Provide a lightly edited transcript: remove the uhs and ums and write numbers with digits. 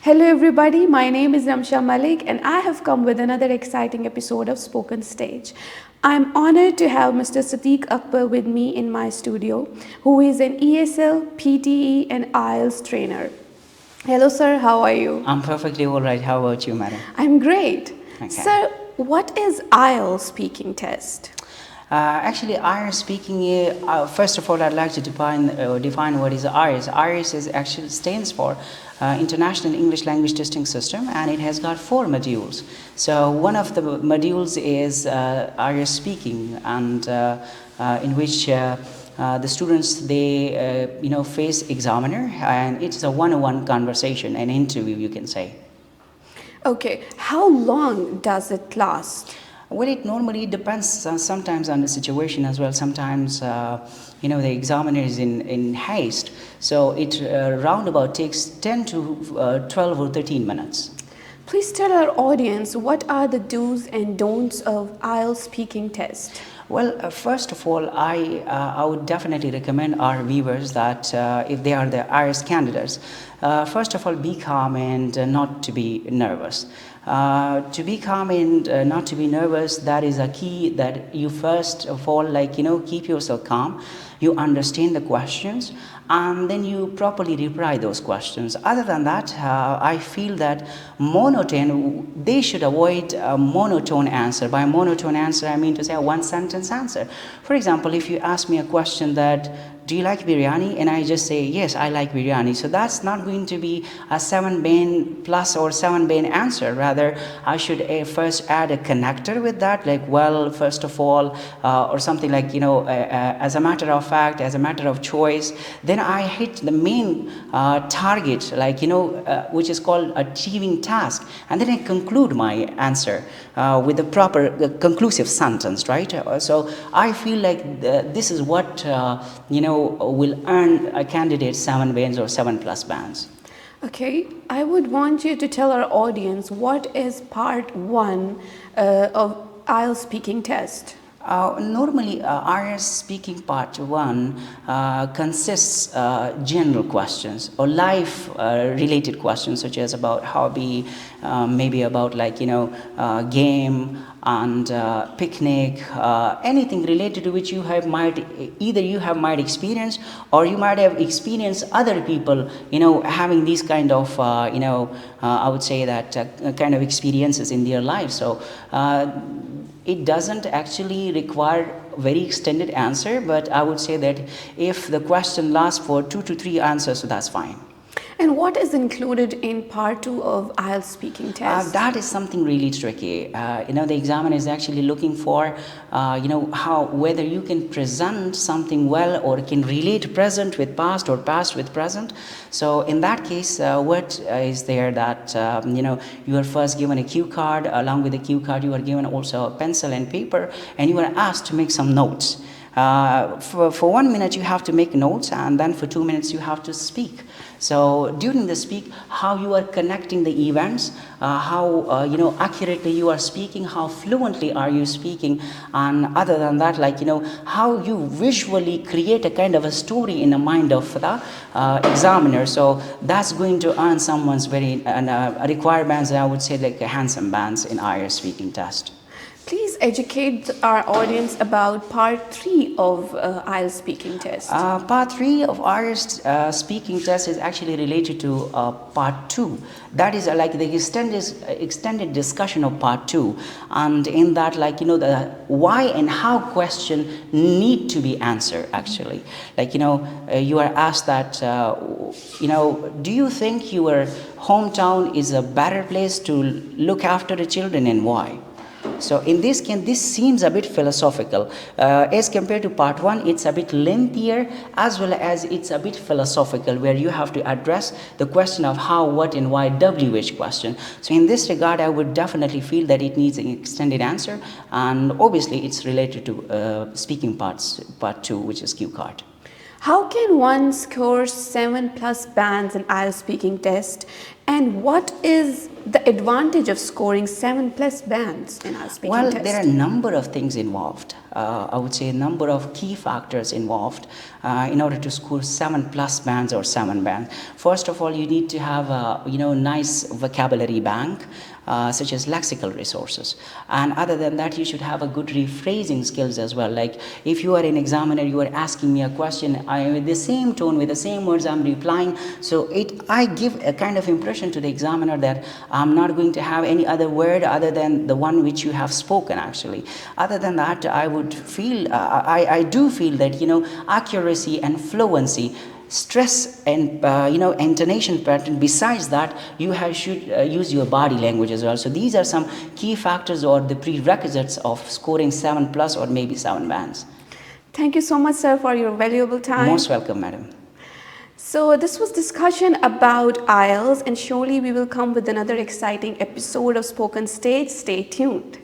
Hello everybody, my name is Ramsha Malik and I have come with another exciting episode of Spoken Stage. I'm honored to have Mr. Sadeeq Akbar with me in my studio, who is an ESL, PTE and IELTS trainer. Hello sir, how are you? I'm perfectly all right. How about you, madam? I'm great. Okay. Sir, what is IELTS Speaking Test? Actually, IELTS speaking, first of all, I'd like to define what is IELTS. IELTS actually stands for International English Language Testing System, and it has got 4 modules. So one of the modules is IELTS speaking, and in which the students face examiner, and it's a one-on-one conversation, an interview, you can say. Okay, how long does it last? Well, it normally depends sometimes on the situation as well. Sometimes, the examiner is in haste. So it roundabout takes 10 to 12 or 13 minutes. Please tell our audience what are the do's and don'ts of IELTS speaking test. Well, first of all, I would definitely recommend our viewers that if they are the IELTS candidates, first of all, be calm and not to be nervous. To be calm and not to be nervous, that is a key, that you first of all, keep yourself calm, you understand the questions, and then you properly reply those questions. Other than that, I feel that they should avoid a monotone answer. By monotone answer, I mean to say a one-sentence answer. For example, if you ask me a question that, do you like biryani? And I just say, yes, I like biryani. So that's not going to be a 7-bane plus or 7-bane answer. Rather, I should first add a connector with that, like, well, first of all, or something like, as a matter of fact, as a matter of choice. Then I hit the main target, which is called achieving task. And then I conclude my answer with a proper conclusive sentence, right? So I feel like this is what, will earn a candidate 7 bands or 7+ bands. Okay, I would want you to tell our audience what is part 1 of IELTS speaking test. Normally, IELTS speaking part 1 consists general questions or life related questions, such as about hobby, maybe about game and picnic, anything related to which you might experience, or you might have experienced other people having these kind of I would say that kind of experiences in their life. So it doesn't actually require very extended answer, but I would say that if the question lasts for 2 to 3 answers, so that's fine. And what is included in part 2 of IELTS speaking test? That is something really tricky. The examiner is actually looking for, whether you can present something well or can relate present with past or past with present. So in that case, what is there that, you are first given a cue card. Along with the cue card, you are given also a pencil and paper, and you are asked to make some notes. For 1 minute you have to make notes, and then for 2 minutes you have to speak. So during the speak, how you are connecting the events, how accurately you are speaking, how fluently are you speaking, and other than that, how you visually create a kind of a story in the mind of the examiner. So that's going to earn someone's required bands, I would say, like handsome bands in IELTS speaking test. Please educate our audience about part 3 of IELTS speaking test. Part 3 of IELTS speaking test is actually related to part 2. That is like the extended discussion of part 2. And in that, the why and how question need to be answered, actually. You are asked that, do you think your hometown is a better place to look after the children, and why? So in this case, this seems a bit philosophical. As compared to part 1, it's a bit lengthier, as well as it's a bit philosophical, where you have to address the question of how, what, and why, WH question. So in this regard, I would definitely feel that it needs an extended answer, and obviously it's related to speaking part 2, which is cue card. How can one score 7+ bands in IELTS speaking test And what is the advantage of scoring 7+ bands in our speaking Well, test? there are a number of things involved. I would say a number of key factors involved in order to score 7+ bands or 7 bands. First of all, you need to have a nice vocabulary bank, such as lexical resources. And other than that, you should have a good rephrasing skills as well. Like if you are an examiner, you are asking me a question, with the same tone, with the same words, I'm replying. So I give a kind of impression to the examiner that I'm not going to have any other word other than the one which you have spoken actually. Other than that, I would feel, I do feel that, accuracy and fluency, stress and intonation pattern. Besides that, you should use your body language as well. So these are some key factors or the prerequisites of scoring 7+ or maybe 7 bands. Thank you so much, sir, for your valuable time. Most welcome, madam. So this was discussion about IELTS, and surely we will come with another exciting episode of Spoken Stage. Stay tuned.